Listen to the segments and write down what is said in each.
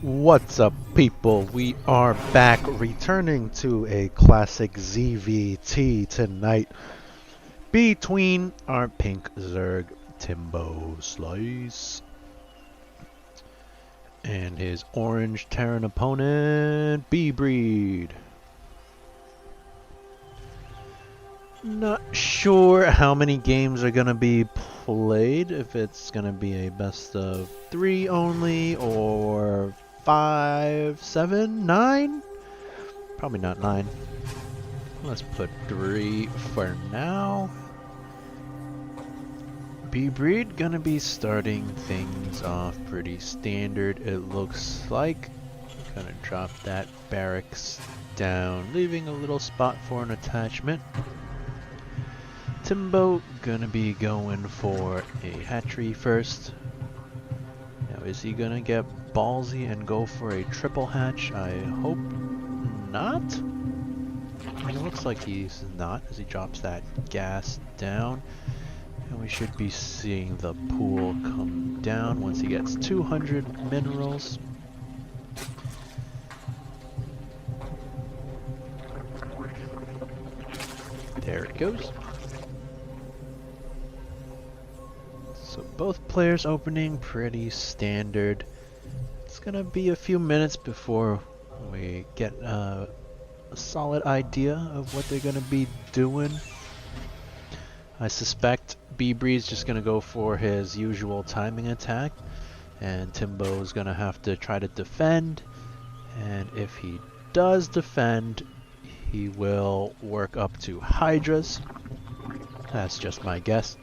What's up, people? We are back, returning to a classic ZVT tonight between our pink Zerg Timbo Slice and his orange Terran opponent bbreed. Not sure how many games are gonna be played, if it's gonna be a best of 3 only or 5, 7, 9? Probably not 9. Let's put 3 for now. bbreed gonna be starting things off pretty standard, it looks like. Gonna drop that barracks down, leaving a little spot for an attachment. Timbo gonna be going for a hatchery first. Now, is he gonna get ballsy and go for a triple hatch? I hope not. It looks like he's not, as he drops that gas down. And we should be seeing the pool come down once he gets 200 minerals. There it goes. So both players opening pretty standard. It's gonna be a few minutes before we get a solid idea of what they're gonna be doing. I suspect bbreed's just gonna go for his usual timing attack, and Timbo's gonna have to try to defend, and if he does defend, he will work up to Hydras. That's just my guess.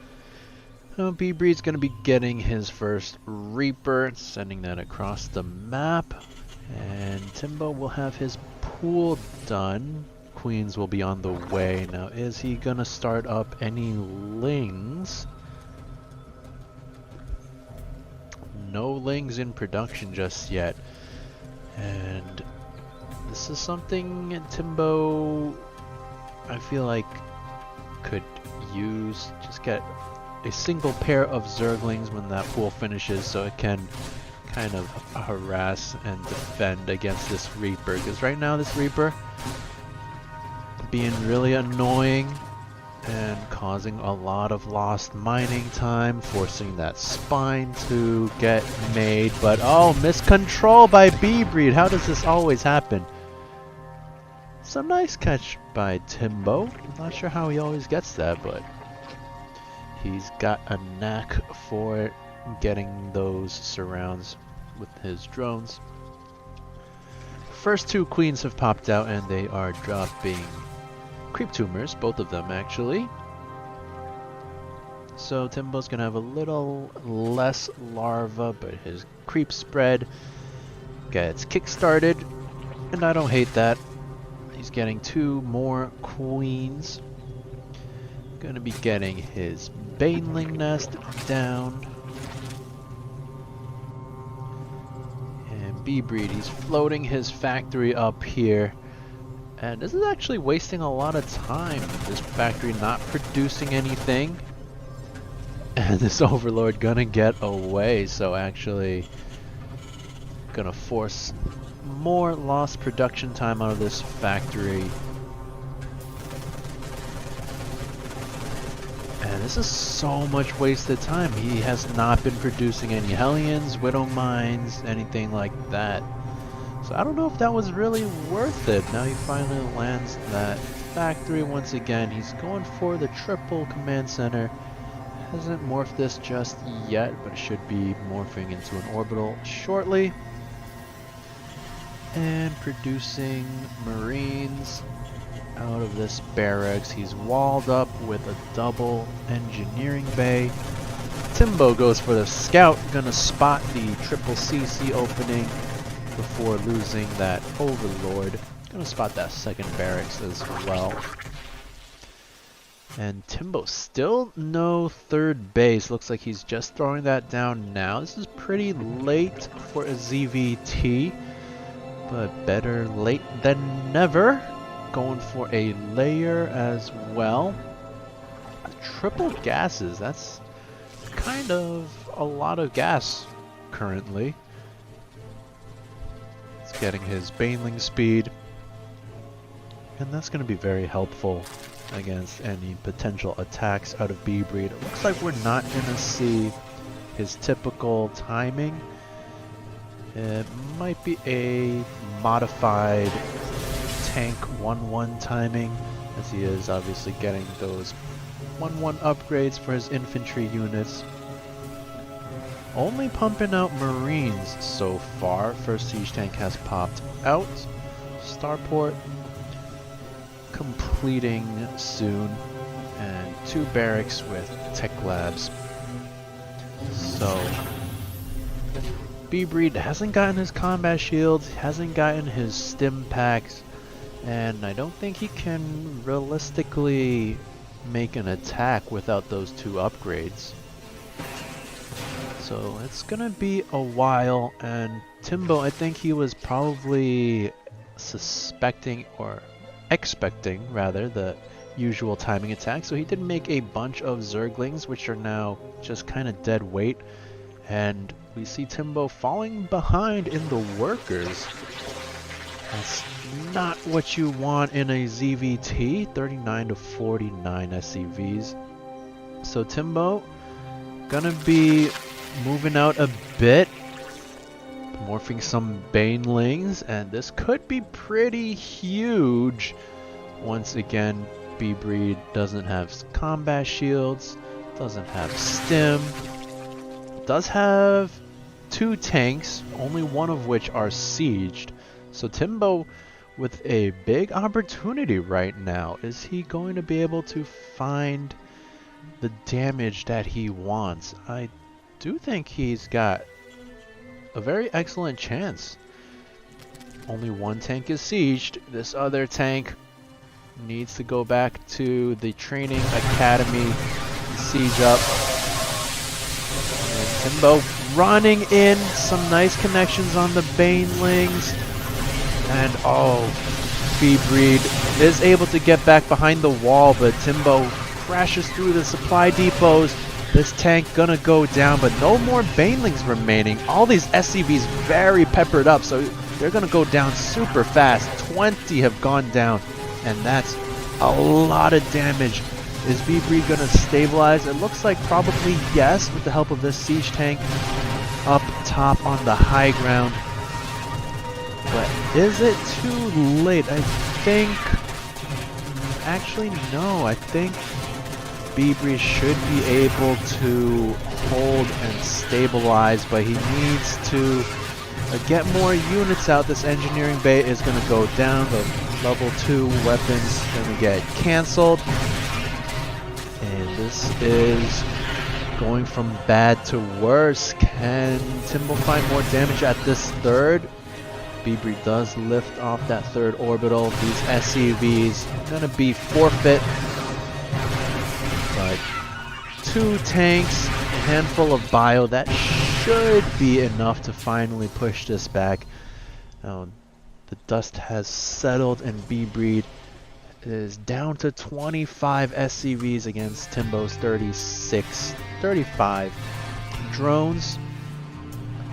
bbreed's going to be getting his first Reaper, sending that across the map, and Timbo will have his pool done. Queens will be on the way. Now, is he going to start up any Lings? No Lings in production just yet, and this is something Timbo, I feel like, could use. Just get a single pair of Zerglings when that pool finishes, so it can kind of harass and defend against this Reaper, because right now this Reaper being really annoying and causing a lot of lost mining time, forcing that spine to get made. But oh, miscontrol by bbreed. How does this always happen? Some nice catch by Timbo. I'm not sure how he always gets that, but he's got a knack for getting those surrounds with his drones. First 2 queens have popped out, and they are dropping creep tumors, both of them actually. So Timbo's gonna have a little less larva, but his creep spread gets kick-started, and I don't hate that. He's getting 2 more queens. Gonna be getting his baneling nest down. And bbreed, he's floating his factory up here. And this is actually wasting a lot of time. This factory not producing anything. And this overlord gonna get away, so actually gonna force more lost production time out of this factory. And this is so much wasted time. He has not been producing any Hellions, Widow Mines, anything like that. So I don't know if that was really worth it. Now he finally lands that factory once again. He's going for the triple command center. Hasn't morphed this just yet, but it should be morphing into an orbital shortly. And producing Marines out of this barracks. He's walled up with a double engineering bay. Timbo goes for the scout, gonna spot the triple CC opening before losing that overlord. Gonna spot that second barracks as well. And Timbo still no third base. Looks like he's just throwing that down now. This is pretty late for a ZVT, but better late than never. Going for a layer as well. Triple gases, that's kind of a lot of gas currently. getting his Baneling speed. And that's going to be very helpful against any potential attacks out of bbreed. It looks like we're not going to see his typical timing. It might be a modified tank 1-1 timing, as he is obviously getting those 1-1 upgrades for his infantry units. Only pumping out Marines so far. First siege tank has popped out. Starport completing soon, and 2 barracks with tech labs. So bbreed hasn't gotten his combat shields, hasn't gotten his stim packs, and I don't think he can realistically make an attack without those 2 upgrades. So it's gonna be a while, and Timbo, I think he was probably suspecting, or expecting rather, the usual timing attack, so he did make a bunch of Zerglings, which are now just kind of dead weight, and we see Timbo falling behind in the workers. That's not what you want in a ZVT, 39 to 49 SCVs. So Timbo gonna be moving out a bit, morphing some Banelings, and this could be pretty huge. Once again, bbreed doesn't have combat shields, doesn't have stim, does have 2 tanks, only one of which are sieged. So Timbo with a big opportunity right now. Is he going to be able to find the damage that he wants? I do think he's got a very excellent chance. Only 1 tank is sieged. This other tank needs to go back to the training academy, siege up. And Timbo running in, some nice connections on the Banelings. And oh, bbreed is able to get back behind the wall, but Timbo crashes through the supply depots. This tank gonna go down, but no more Banelings remaining. All these SCVs very peppered up, so they're gonna go down super fast. 20 have gone down, and that's a lot of damage. Is bbreed gonna stabilize? It looks like probably yes, with the help of this siege tank up top on the high ground. But is it too late? I think... Actually, no. I think bbreed should be able to hold and stabilize, but he needs to get more units out. This engineering bay is going to go down. The level 2 weapons going to get cancelled. And this is going from bad to worse. Can Timbo find more damage at this 3rd? bbreed does lift off that 3rd orbital. These SCVs gonna be forfeit. But 2 tanks, a handful of bio, that should be enough to finally push this back. Now, the dust has settled and bbreed is down to 25 SCVs against Timbo's 35 drones.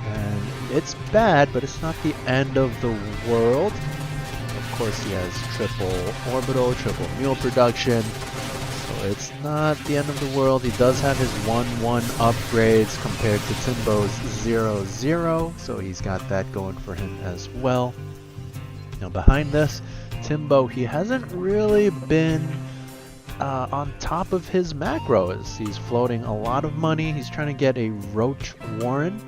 And it's bad, but it's not the end of the world. Of course, he has triple orbital, triple mule production, so it's not the end of the world. He does have his 1-1 upgrades compared to Timbo's 0-0, so he's got that going for him as well. Now behind this, Timbo, he hasn't really been on top of his macros. He's floating a lot of money. He's trying to get a Roach Warren,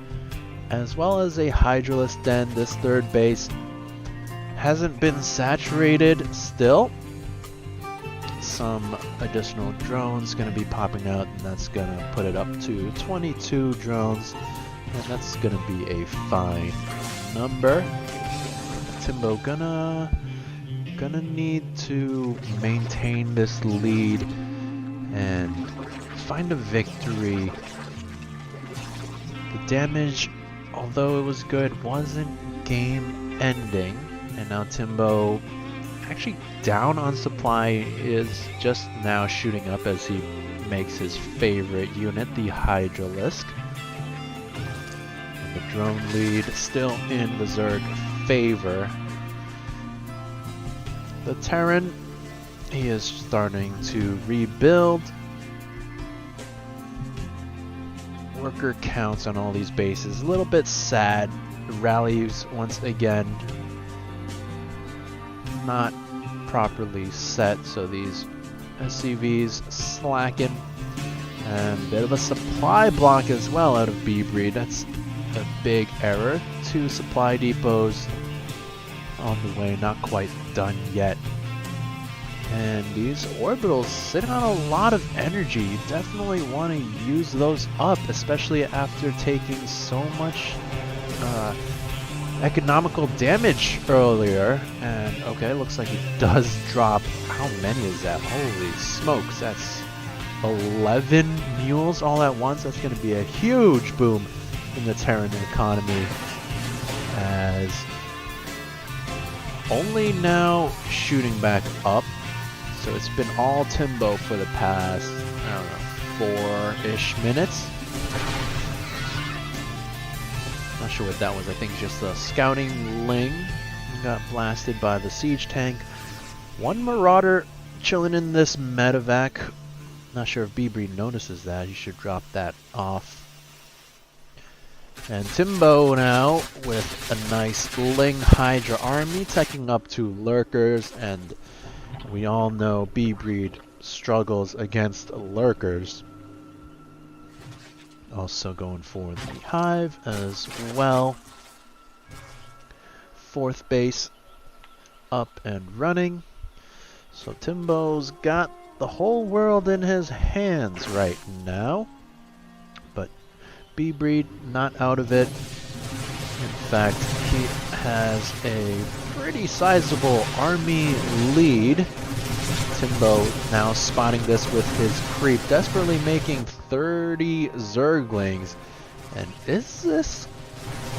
as well as a Hydralisk Den. This 3rd base hasn't been saturated still. Some additional drones going to be popping out, and that's going to put it up to 22 drones, and that's going to be a fine number. Timbo gonna need to maintain this lead and find a victory. The damage, although it was good, wasn't game ending, and now Timbo, actually down on supply, is just now shooting up as he makes his favorite unit, the Hydralisk. And the drone lead still in the Zerg favor. The Terran, he is starting to rebuild. Worker counts on all these bases. A little bit sad. The rallies once again not properly set, so these SCVs slacken. And a bit of a supply block as well out of bbreed. That's a big error. 2 supply depots on the way, not quite done yet. And these orbitals sitting on a lot of energy. You definitely want to use those up, especially after taking so much economical damage earlier. And okay, looks like it does drop. How many is that? Holy smokes, that's 11 mules all at once. That's going to be a huge boom in the Terran economy, as only now shooting back up. So it's been all timbo for the past, I don't know, 4-ish minutes. Not sure what that was. I think just a scouting ling got blasted by the siege tank. 1 marauder chilling in this medevac. Not sure if bbreed notices that. You should drop that off. And Timbo now with a nice Ling Hydra army taking up 2 lurkers, and we all know bbreed struggles against lurkers. Also going for the hive as well. 4th base up and running. So Timbo's got the whole world in his hands right now. But bbreed not out of it. In fact, he has a pretty sizable army lead. Timbo now spotting this with his creep, desperately making 30 Zerglings. And is this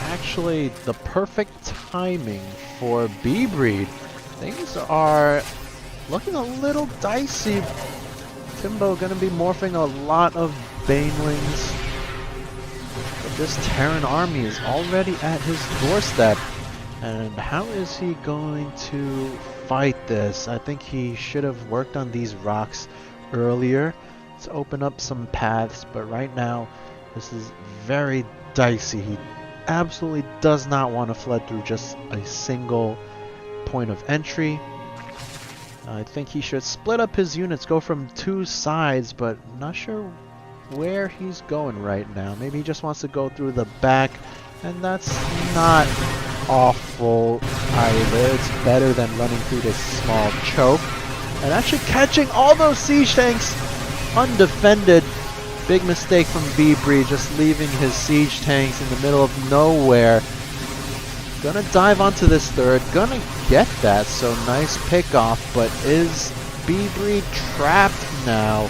actually the perfect timing for bbreed? Things are looking a little dicey. Timbo gonna be morphing a lot of banelings. But this Terran army is already at his doorstep. And how is he going to fight this? I think he should have worked on these rocks earlier to open up some paths, but right now this is very dicey. He absolutely does not want to flood through just a single point of entry. I think he should split up his units, go from 2 sides, but I'm not sure where he's going right now. Maybe he just wants to go through the back, and that's not awful either. It's better than running through this small choke and actually catching all those siege tanks undefended. Big mistake from bbreed, just leaving his siege tanks in the middle of nowhere. Gonna dive onto this 3rd, gonna get that, so nice pick off, but is bbreed trapped now?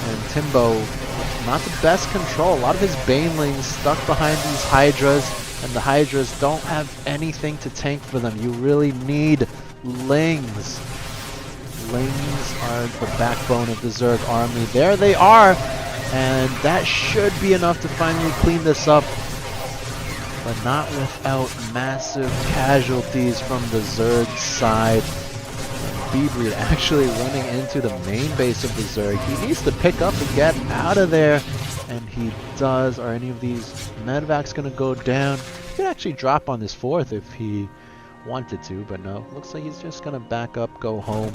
And Timbo, not the best control. A lot of his banelings stuck behind these hydras, and the hydras don't have anything to tank for them. You really need lings. Lings are the backbone of the Zerg army. There they are, and that should be enough to finally clean this up, but not without massive casualties from the Zerg side. bbreed actually running into the main base of the Zerg. He needs to pick up and get out of there, and he does. Are any of these medevacs going to go down? He could actually drop on this 4th if he wanted to, but no. Looks like he's just going to back up, go home.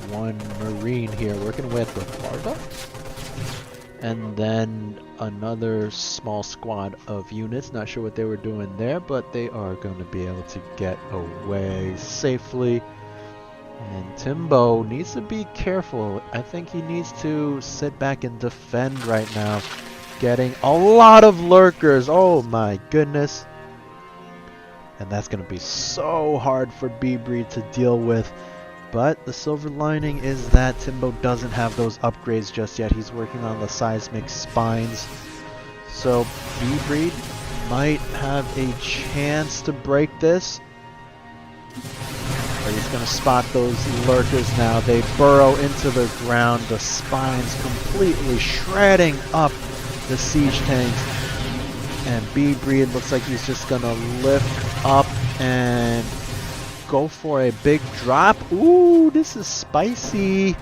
1 Marine here working with the Varda. And then another small squad of units. Not sure what they were doing there, but they are going to be able to get away safely. And Timbo needs to be careful. I think he needs to sit back and defend right now. Getting a lot of lurkers. Oh my goodness. And that's going to be so hard for bbreed to deal with. But the silver lining is that Timbo doesn't have those upgrades just yet. He's working on the seismic spines. So bbreed might have a chance to break this. But he's going to spot those lurkers now. They burrow into the ground. The spines completely shredding up the siege tanks. And bbreed looks like he's just going to lift up and go for a big drop. Ooh, this is spicy.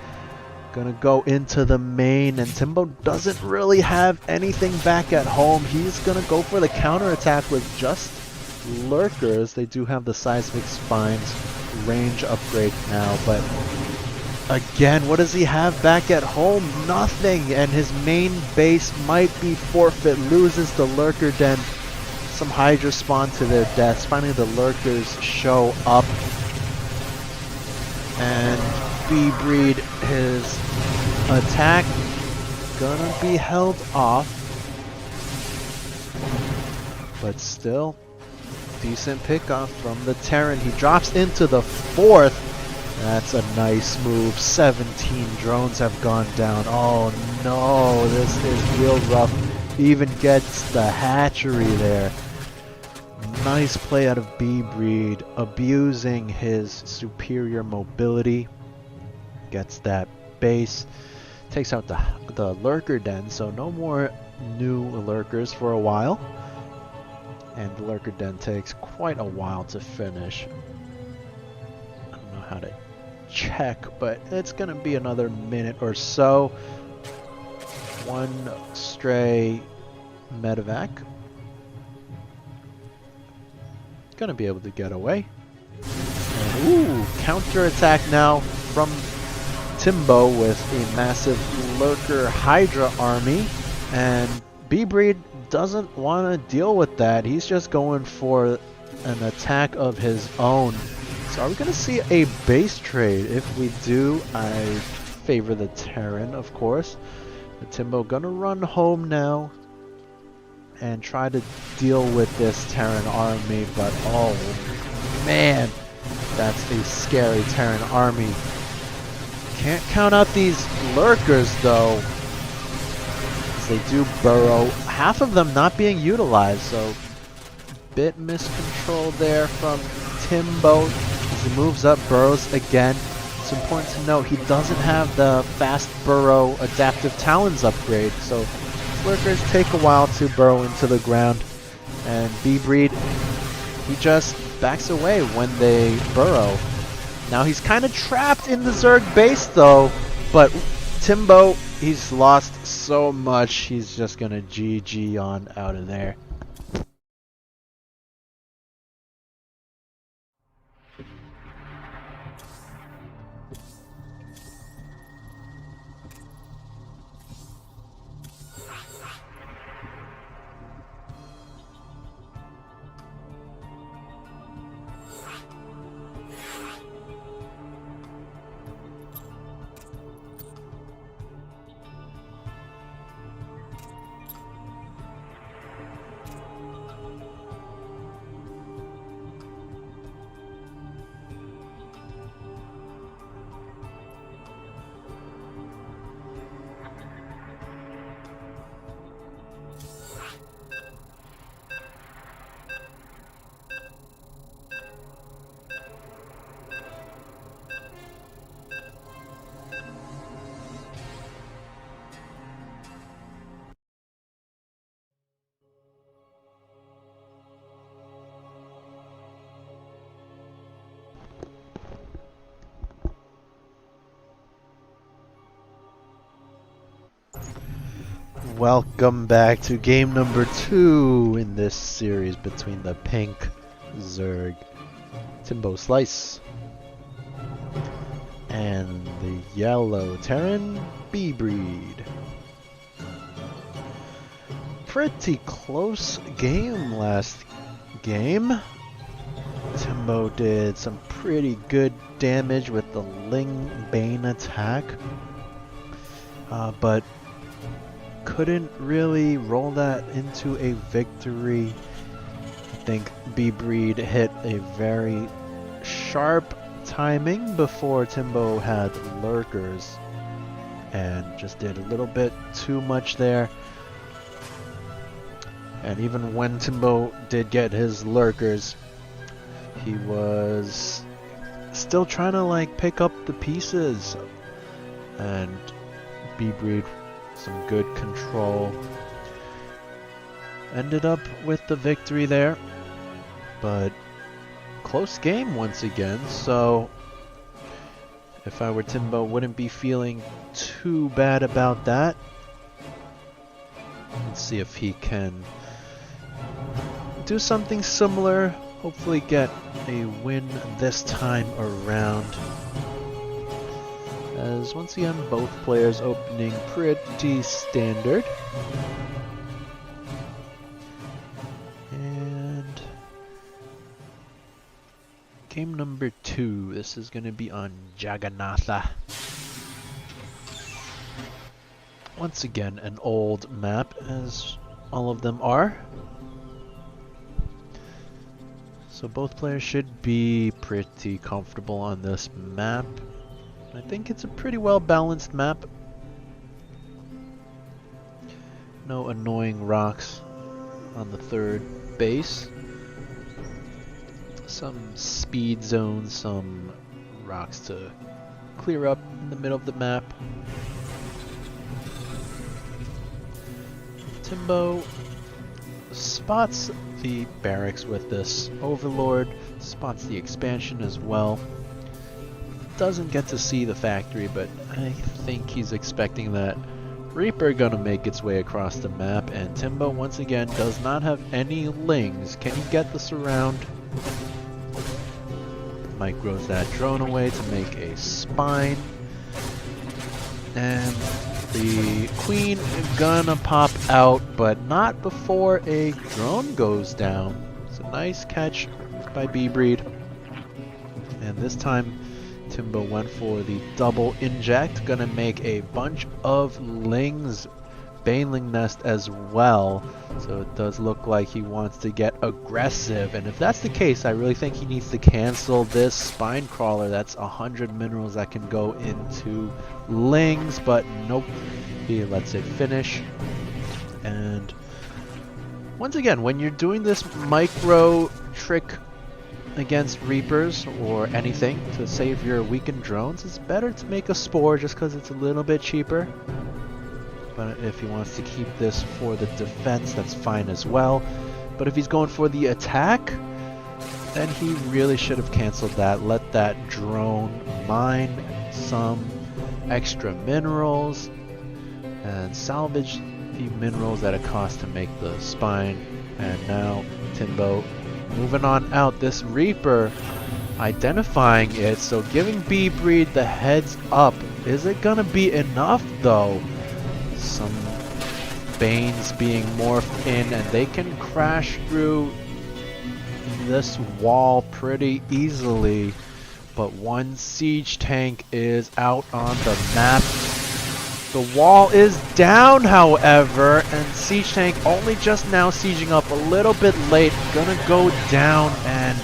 Gonna go into the main, and Timbo doesn't really have anything back at home. He's gonna go for the counterattack with just lurkers. They do have the seismic spines range upgrade now, but again, what does he have back at home? Nothing, and his main base might be forfeit. Loses the lurker den. Some Hydra spawn to their deaths. Finally, the lurkers show up, and bbreed, his attack gonna be held off, but still decent pickoff from the Terran. He drops into the 4th. That's a nice move. 17 drones have gone down. Oh no, this is real rough. Even gets the hatchery there. Nice play out of bbreed, abusing his superior mobility. Gets that base. Takes out the lurker den, so no more new lurkers for a while. And the lurker den takes quite a while to finish. I don't know how to check, but it's gonna be another minute or so. One stray medevac. Gonna be able to get away. And, ooh, counterattack now from Timbo with a massive lurker Hydra army, and bbreed doesn't want to deal with that. He's just going for an attack of his own. So are we going to see a base trade? If we do, I favor the Terran, of course. The Timbo gonna run home now and try to deal with this Terran army, but oh man, that's a scary Terran army. Can't count out these lurkers though, as they do burrow. Half of them not being utilized, so bit miscontrol there from Timbo as he moves up, burrows again. It's important to note he doesn't have the fast burrow adaptive talons upgrade, so lurkers take a while to burrow into the ground, and bbreed, he just backs away when they burrow. Now he's kind of trapped in the Zerg base though, but Timbo, he's lost so much, he's just gonna GG on out of there. Welcome back to game number 2 in this series between the pink Zerg Timbo Slice and the yellow Terran bbreed. Pretty close game last game. Timbo did some pretty good damage with the Ling Bane attack, but couldn't really roll that into a victory. I think bbreed hit a very sharp timing before Timbo had lurkers and just did a little bit too much there. And even when Timbo did get his lurkers, he was still trying to like pick up the pieces, and bbreed, some good control, ended up with the victory there. But close game once again, so if I were Timbo, wouldn't be feeling too bad about that. Let's see if he can do something similar, hopefully get a win this time around. As once again, both players opening pretty standard. And game number 2, this is going to be on Jagannatha. Once again, an old map, as all of them are. So both players should be pretty comfortable on this map. I think it's a pretty well balanced map. No annoying rocks on the third base. Some speed zones, some rocks to clear up in the middle of the map. Timbo spots the barracks with this Overlord, spots the expansion as well. Doesn't get to see the factory, but I think he's expecting that Reaper gonna make its way across the map, and Timbo once again does not have any lings. Can he get the surround? Micros that drone away to make a spine, and the queen gonna pop out, but not before a drone goes down. It's a nice catch by bbreed, and this time Timbo went for the double inject, gonna make a bunch of lings, baneling nest as well, so it does look like he wants to get aggressive, and if that's the case, I really think he needs to cancel this spine crawler. That's 100 minerals that can go into lings, but nope, he lets it finish. And once again, when you're doing this micro trick against Reapers or anything to save your weakened drones, it's better to make a spore just because it's a little bit cheaper. But if he wants to keep this for the defense, that's fine as well. But if he's going for the attack, then he really should have canceled that. Let that drone mine some extra minerals and salvage the minerals that it costs to make the spine. And now Timbo moving on out. This Reaper identifying it, so giving bbreed the heads up. Is it gonna be enough though? Some Banes being morphed in, and they can crash through this wall pretty easily, but one siege tank is out on the map. The wall is down, however, and siege tank only just now sieging up a little bit late, gonna go down, and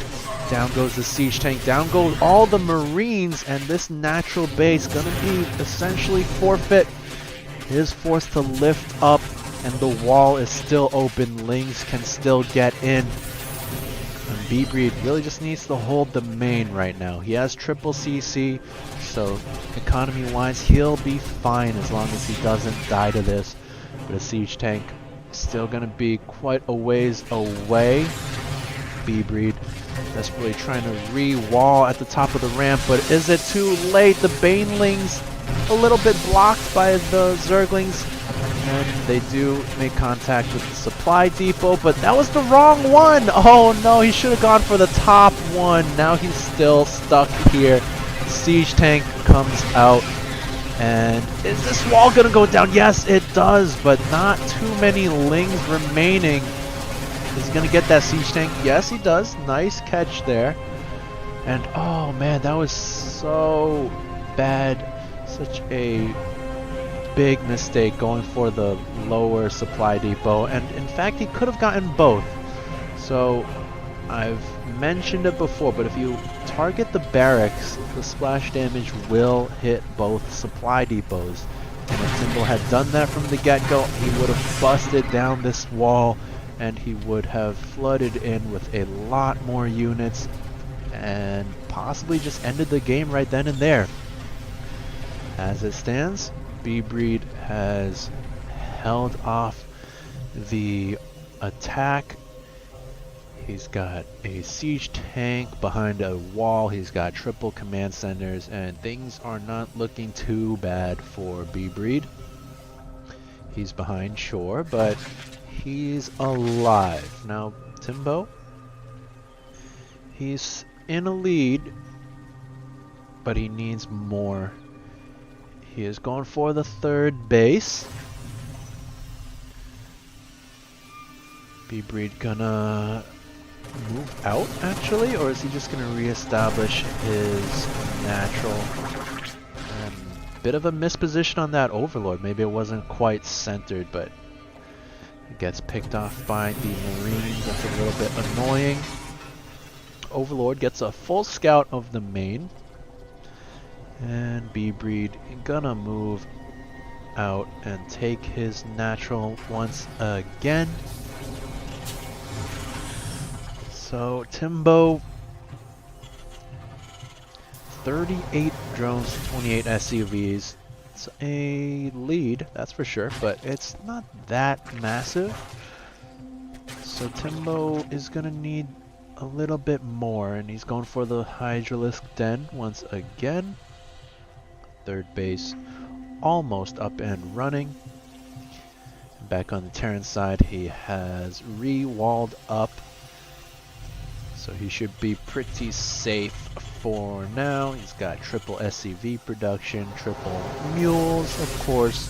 down goes the siege tank, down goes all the marines, and this natural base gonna be essentially forfeit. Is forced to lift up, and the wall is still open. Lings can still get in. And bbreed really just needs to hold the main right now. He has triple CC, so economy-wise he'll be fine as long as he doesn't die to this. But a siege tank still gonna be quite a ways away. bbreed desperately trying to re-wall at the top of the ramp, but is it too late? The banelings a little bit blocked by the Zerglings, and they do make contact with the supply depot, but that was the wrong one. Oh no, he should have gone for the top one. Now he's still stuck here. Siege tank comes out, and is this wall gonna go down? Yes, it does, but not too many lings remaining. Is he gonna get that siege tank? Yes, he does. Nice catch there. And oh man, that was so bad. Such a big mistake going for the lower supply depot, and in fact he could have gotten both. So I've mentioned it before, but if you target the barracks, the splash damage will hit both supply depots, and if Timbo had done that from the get-go, he would have busted down this wall, and he would have flooded in with a lot more units and possibly just ended the game right then and there. As it stands, bbreed has held off the attack. He's got a siege tank behind a wall. He's got triple command centers, and things are not looking too bad for bbreed. He's behind shore, but he's alive. Now, Timbo, he's in a lead, but he needs more. He is going for the third base. bbreed gonna move out, actually, or is he just gonna reestablish his natural? Bit of a misposition on that overlord. Maybe it wasn't quite centered, but it gets picked off by the Marines. That's a little bit annoying. Overlord gets a full scout of the main, and bbreed gonna move out and take his natural once again. So Timbo, 38 drones, 28 SUVs. It's a lead, that's for sure, but it's not that massive. So Timbo is gonna need a little bit more, and he's going for the Hydralisk Den once again. Third base almost up and running. Back on the Terran side, he has re-walled up, so he should be pretty safe for now. He's got triple SCV production, triple mules, of course.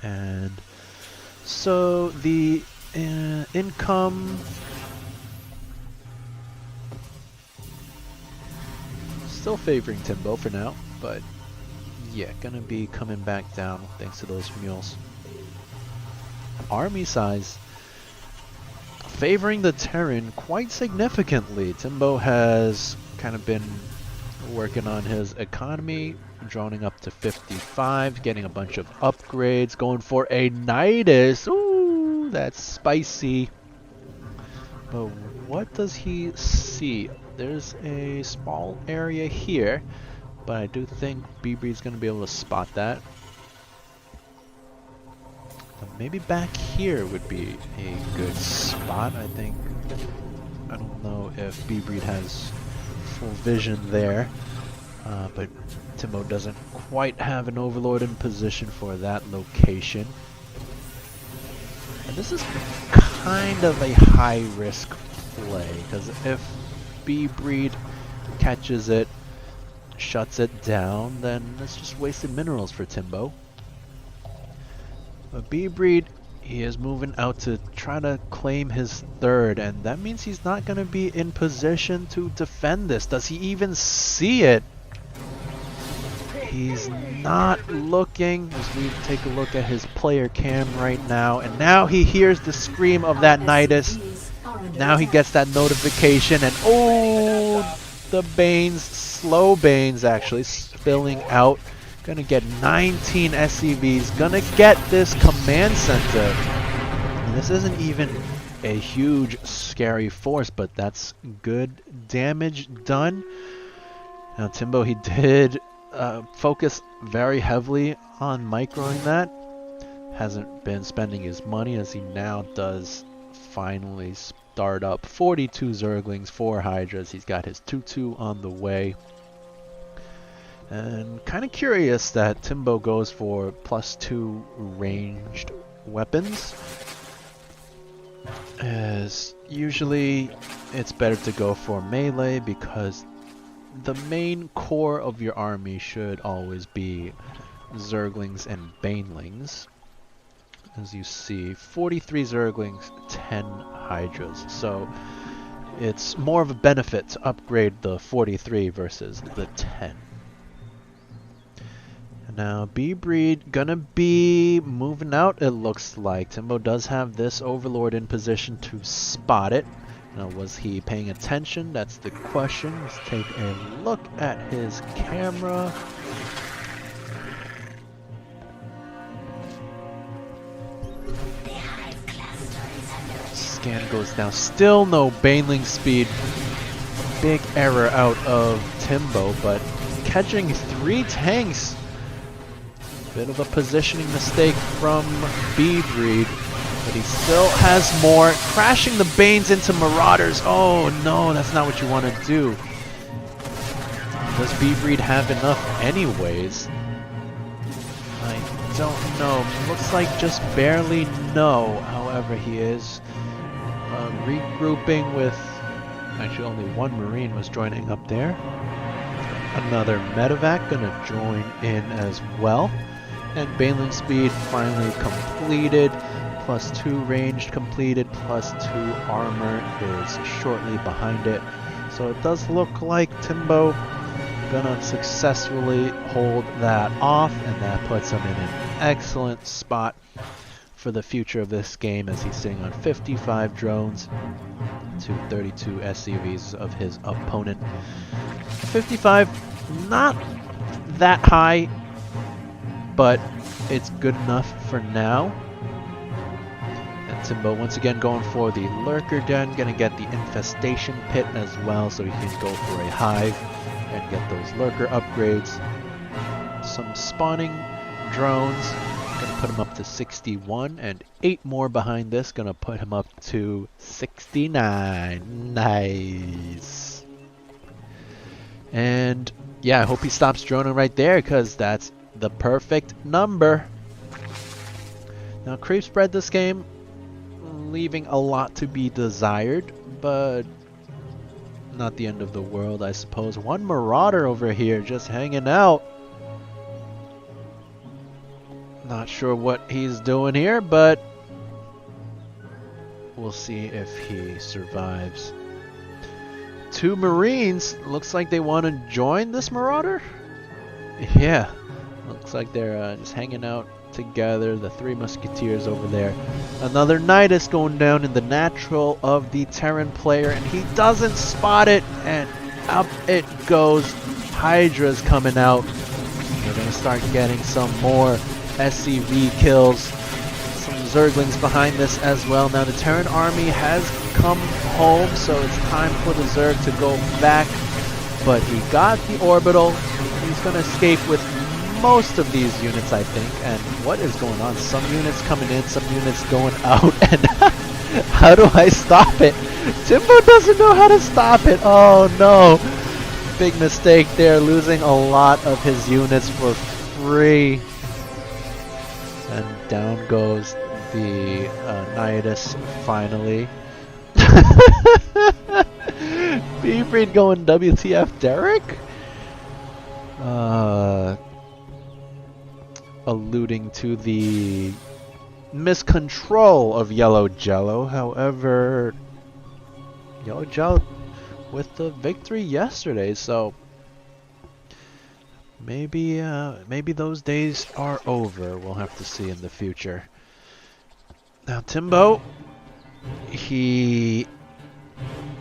And so the income still favoring Timbo for now, but yeah, gonna be coming back down thanks to those mules. Army size favoring the Terran quite significantly. Timbo has kind of been working on his economy, droning up to 55, getting a bunch of upgrades, going for a Nidus. Ooh, that's spicy. But what does he see? There's a small area here, but I do think bbreed's going to be able to spot that. Maybe back here would be a good spot, I think. I don't know if bbreed has full vision there, but Timbo doesn't quite have an overlord in position for that location. And this is kind of a high-risk play, because if bbreed catches it, shuts it down, then it's just wasted minerals for Timbo. But bbreed, he is moving out to try to claim his third, and that means he's not going to be in position to defend this. Does he even see it? He's not looking, as we take a look at his player cam right now, and now he hears the scream of that Nidus. Now he gets that notification, and oh, the Banes, slow Banes actually, spilling out. Gonna get 19 SCVs, gonna get this command center. And this isn't even a huge scary force, but that's good damage done. Now Timbo, he did focus very heavily on microing that. Hasn't been spending his money, as he now does finally start up 42 Zerglings, 4 Hydras. He's got his 2-2 on the way. And kind of curious that Timbo goes for +2 ranged weapons, as usually it's better to go for melee, because the main core of your army should always be Zerglings and Banelings. As you see, 43 Zerglings, 10 Hydras, so it's more of a benefit to upgrade the 43 versus the 10. Now bbreed gonna be moving out, it looks like. Timbo does have this overlord in position to spot it. Now was he paying attention? That's the question. Let's take a look at his camera. Scan goes down. Still no Baneling speed. Big error out of Timbo, but catching 3 tanks. Bit of a positioning mistake from bbreed. But he still has more. Crashing the Banes into Marauders. Oh no, that's not what you want to do. Does bbreed have enough anyways? I don't know. Looks like just barely no. However, he is regrouping with... Actually, only one Marine was joining up there. Another medevac gonna join in as well. And Baneling speed finally completed. +2 ranged completed, +2 armor is shortly behind it. So it does look like Timbo gonna successfully hold that off, and that puts him in an excellent spot for the future of this game, as he's sitting on 55 drones to 32 SCVs of his opponent. 55, not that high, but it's good enough for now. And Timbo once again going for the lurker den, gonna get the infestation pit as well, so he can go for a hive and get those lurker upgrades. Some spawning drones, gonna put him up to 61, and 8 more behind this, gonna put him up to 69. Nice. And yeah, I hope he stops droning right there, because that's the perfect number. Now creep spread this game, leaving a lot to be desired, but not the end of the world, I suppose. One Marauder over here just hanging out. Not sure what he's doing here, but we'll see if he survives. 2 Marines. Looks like they want to join this Marauder. Yeah, looks like they're just hanging out together. The 3 Musketeers over there. Another Nidus going down in the natural of the Terran player, and he doesn't spot it, and up it goes. Hydra's coming out. We're going to start getting some more SCV kills. Some Zerglings behind this as well. Now the Terran army has come home, so it's time for the Zerg to go back. But he got the orbital. He's going to escape with most of these units, I think. And what is going on? Some units coming in, some units going out. And how do I stop it? Timbo doesn't know how to stop it. Oh no. Big mistake there, losing a lot of his units for free. And down goes the Nidus finally. bbreed going WTF Derek? Alluding to the miscontrol of Yellow Jello. However, Yellow Jello with the victory yesterday, so maybe those days are over. We'll have to see in the future. Now Timbo, he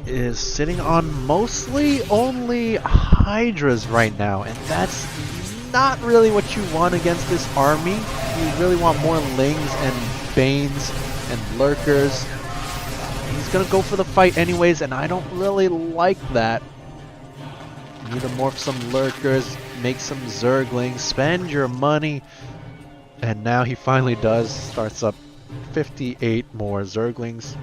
is sitting on mostly only Hydras right now, and that's not really what you want against this army. You really want more Lings and Banes and Lurkers. He's gonna go for the fight anyways, and I don't really like that. You need to morph some Lurkers, make some Zerglings, spend your money. And now he finally does. Starts up 58 more Zerglings.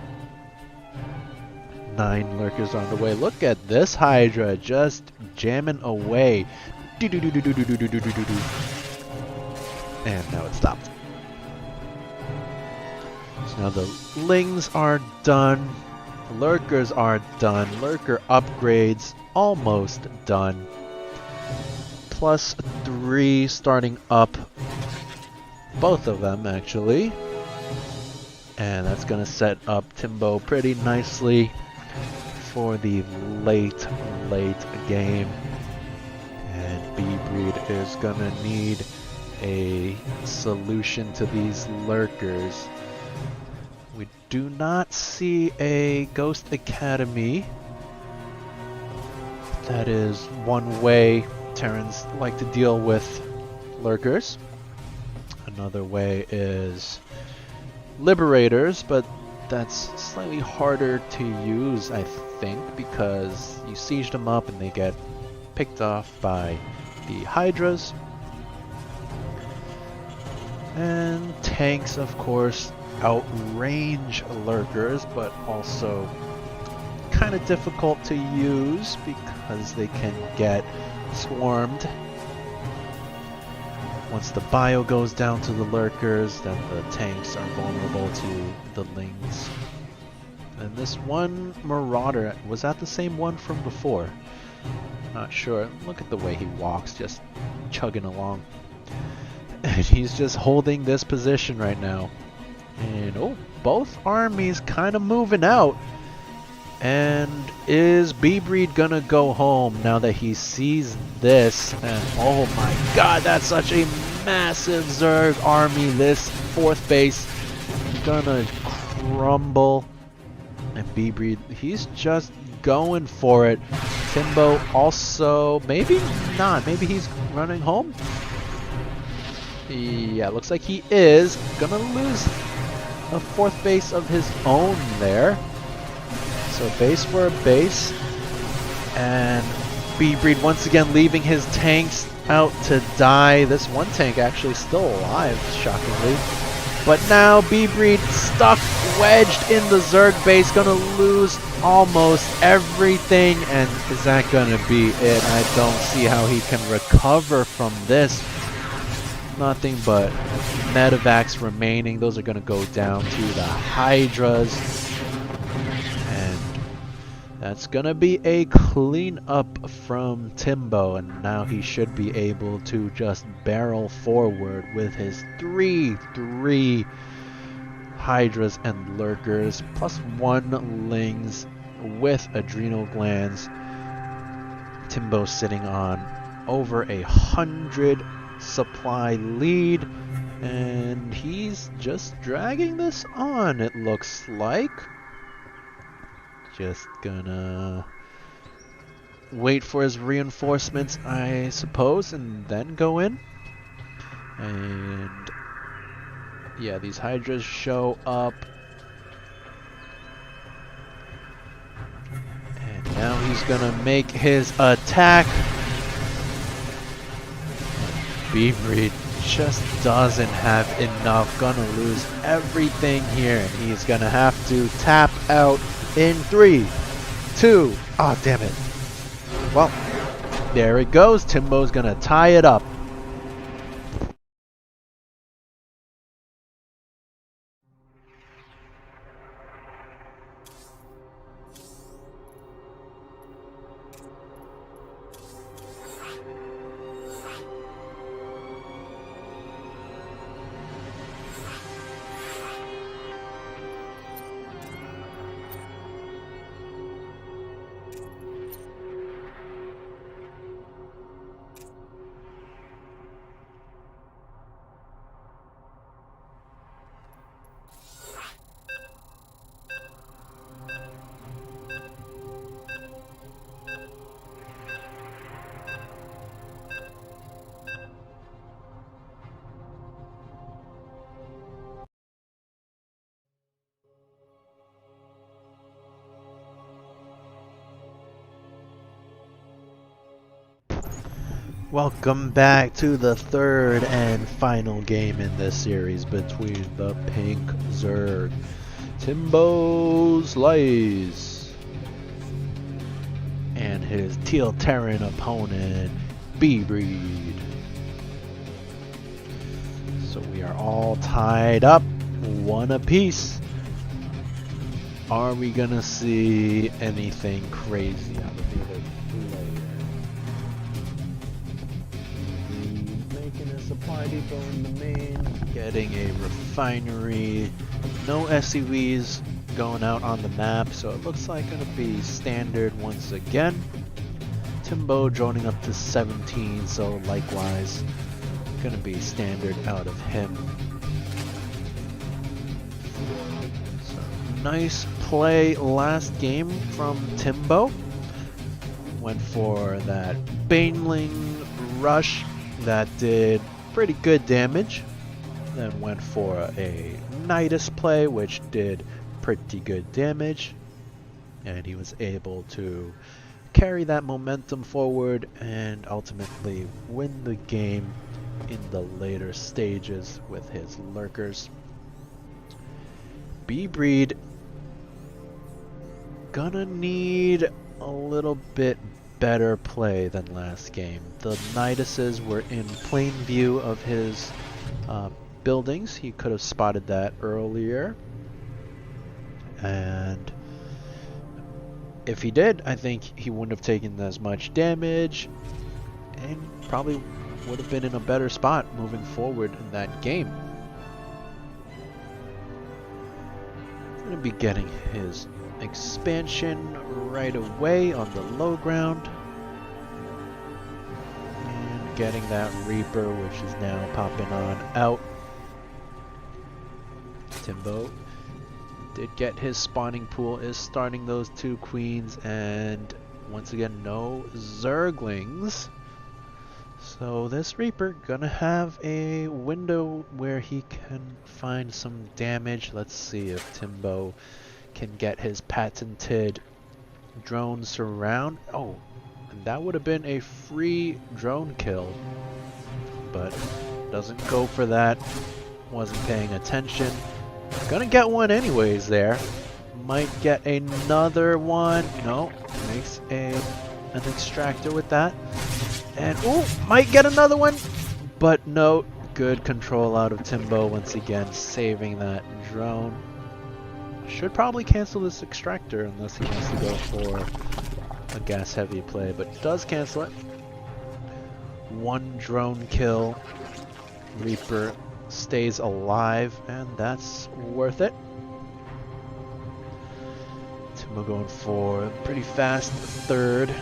9 Lurkers on the way. Look at this Hydra just jamming away. And now it stopped. So now the Lings are done. Lurkers are done. Lurker upgrades almost done. +3 starting up. Both of them actually. And that's going to set up Timbo pretty nicely for the late game. And bbreed is going to need a solution to these Lurkers. We do not see a Ghost Academy. That is one way Terrans like to deal with Lurkers. Another way is Liberators, but that's slightly harder to use, I think, because you siege them up and they get picked off by the Hydras. And tanks, of course, outrange lurkers, but also kind of difficult to use because they can get swarmed. Once the bio goes down to the lurkers, then the tanks are vulnerable to the lings. And this one marauder, was that the same one from before? Not sure. Look at the way he walks, just chugging along. And he's just holding this position right now. And oh, both armies kind of moving out. And is bbreed gonna go home now that he sees this? And oh my god, that's such a massive Zerg army. This fourth base gonna crumble. And bbreed, he's just going for it. Timbo also, maybe not. Maybe he's running home. Yeah, looks like he is gonna lose a fourth base of his own there. So base for a base, and bbreed once again leaving his tanks out to die. This one tank actually still alive, shockingly. But now bbreed stuck, wedged in the Zerg base, gonna lose almost everything. And is that gonna be it? I don't see how he can recover from this. Nothing but medevacs remaining. Those are gonna go down to the Hydras. That's gonna be a cleanup from Timbo, and now he should be able to just barrel forward with his 3 Hydras and Lurkers, plus 1 Lings with adrenal glands. Timbo sitting on over 100 supply lead, and he's just dragging this on, it looks like. Just gonna wait for his reinforcements, I suppose, and then go in. And yeah, these Hydras show up. And now he's gonna make his attack. bbreed just doesn't have enough. Gonna lose everything here, and he's gonna have to tap out in 3, 2, oh damn it. Well, there it goes. Timbo's gonna tie it up. Welcome back to the third and final game in this series between the Pink Zerg, Timbo Slice, and his Teal Terran opponent, bbreed. So we are all tied up, 1 apiece. Are we gonna see anything crazy out of the other player? Making a supply depot in the main, getting a refinery, no SUVs going out on the map, so it looks like gonna be standard once again. Timbo joining up to 17, so likewise gonna be standard out of him. So nice play last game from Timbo. Went for that Baneling rush that did pretty good damage. Then went for a Nidus play which did pretty good damage. And he was able to carry that momentum forward and ultimately win the game in the later stages with his lurkers. bbreed gonna need a little bit better play than last game. The Niduses were in plain view of his buildings. He could have spotted that earlier. And if he did, I think he wouldn't have taken as much damage and probably would have been in a better spot moving forward in that game. Going to be getting his expansion right away on the low ground. And getting that Reaper, which is now popping on out. Timbo did get his spawning pool, is starting those two queens, and once again no zerglings. So this Reaper gonna have a window where he can find some damage. Let's see if Timbo can get his patented drone surround. Oh, and that would have been a free drone kill, but doesn't go for that. Wasn't paying attention. Gonna get one anyways there. Might get another one. No, makes an extractor with that. And oh, might get another one. But no, good control out of Timbo once again, saving that drone. Should probably cancel this extractor unless he wants to go for a gas heavy play, but does cancel it. One drone kill. Reaper stays alive, and that's worth it. Timbo going for a pretty fast third.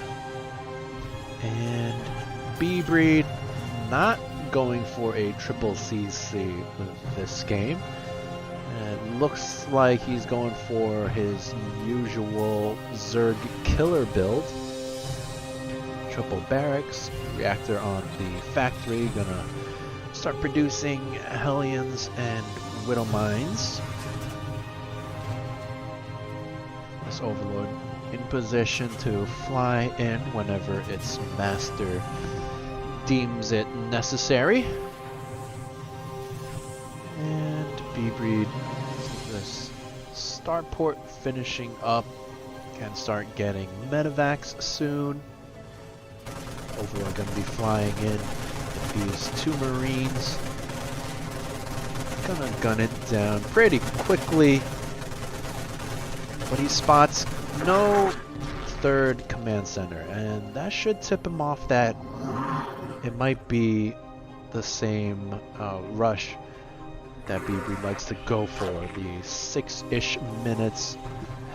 And bbreed not going for a triple CC with this game. And looks like he's going for his usual Zerg killer build. Triple barracks, reactor on the factory, gonna start producing Hellions and Widow Mines. This Overlord in position to fly in whenever its master deems it necessary. And bbreed, this starport finishing up, can start getting medevacs soon. Overlord gonna be flying in. These two Marines. Gonna gun it down pretty quickly. But he spots no third command center, and that should tip him off that it might be the same rush that bbreed likes to go for. The 6-ish minutes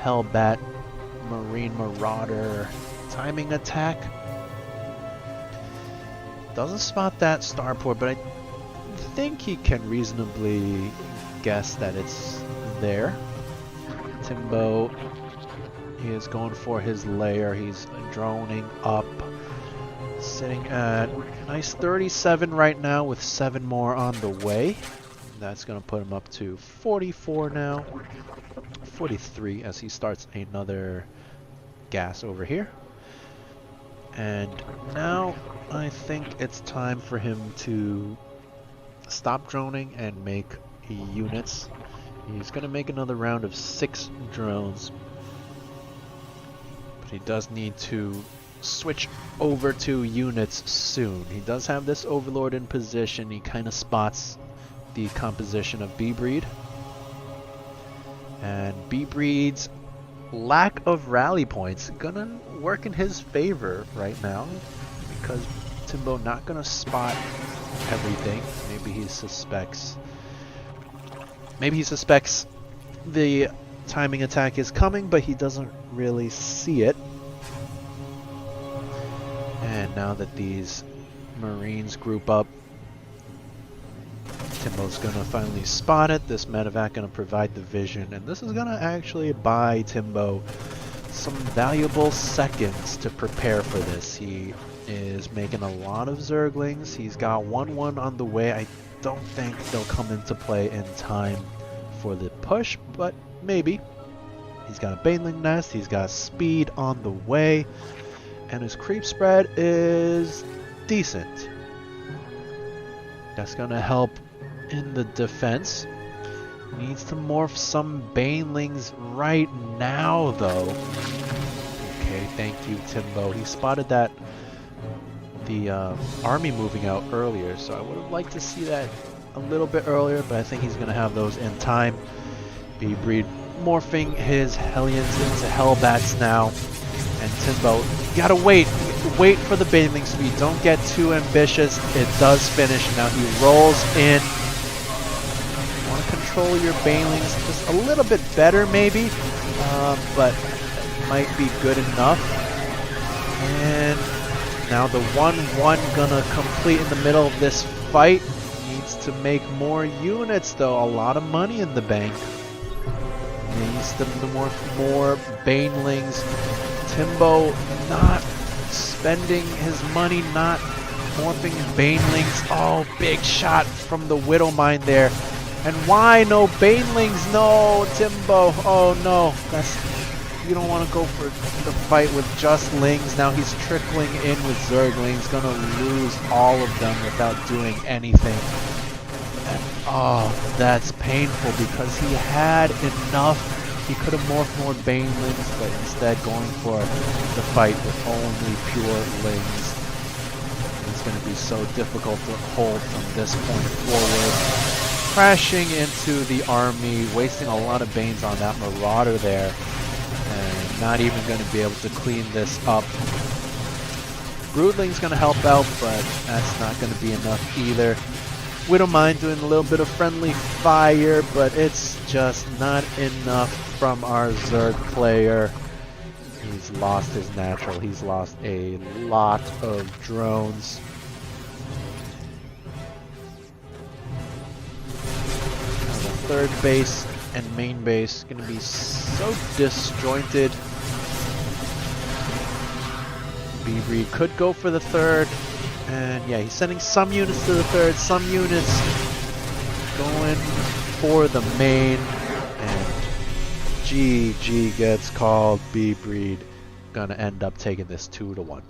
Hellbat Marine Marauder timing attack. Doesn't spot that starport, but I think he can reasonably guess that it's there. Timbo, he is going for his lair. He's droning up, sitting at a nice 37 right now with 7 more on the way. That's going to put him up to 44 now. 43 as he starts another gas over here. And now I think it's time for him to stop droning and make units. He's going to make another round of 6 drones. But he does need to switch over to units soon. He does have this Overlord in position. He kind of spots the composition of bbreed. And bbreed's lack of rally points gonna work in his favor right now, because Timbo not gonna spot everything. Maybe he suspects the timing attack is coming, but he doesn't really see it. And now that these Marines group up, Timbo's gonna finally spot it. This medevac gonna provide the vision, and this is gonna actually buy Timbo some valuable seconds to prepare for this. He is making a lot of Zerglings. He's got 1-1 on the way. I don't think they'll come into play in time for the push, but maybe. He's got a Baneling Nest. He's got speed on the way, and his creep spread is decent. That's gonna help in the defense. Needs to morph some banelings right now, though. Okay, thank you, Timbo. He spotted that the army moving out earlier, so I would have liked to see that a little bit earlier, but I think he's going to have those in time. bbreed morphing his Hellions into Hellbats now. And Timbo, you gotta wait for the baneling speed. Don't get too ambitious. It does finish. Now he rolls in. You want to control your banelings just a little bit better, maybe, but it might be good enough. And now the 1-1 gonna complete in the middle of this fight. Needs to make more units, though. A lot of money in the bank. Needs to morph more banelings. Timbo not spending his money, not morphing banelings. Oh, big shot from the Widow Mine there. And why no banelings? No, Timbo. Oh no, you don't want to go for the fight with just lings. Now he's trickling in with Zerglings. Gonna lose all of them without doing anything. And, oh, that's painful because he had enough. He could have morphed more banelings, but instead going for the fight with only pure lings. It's going to be so difficult to hold from this point forward. Crashing into the army, wasting a lot of banes on that Marauder there, and not even going to be able to clean this up. Broodling's going to help out, but that's not going to be enough either. Widowmine doing a little bit of friendly fire, but it's just not enough from our Zerg player. He's lost his natural. He's lost a lot of drones. Now the third base and main base going to be so disjointed. bbreed could go for the third. And yeah, he's sending some units to the third, some units going for the main, and GG gets called. bbreed gonna end up taking this 2-1.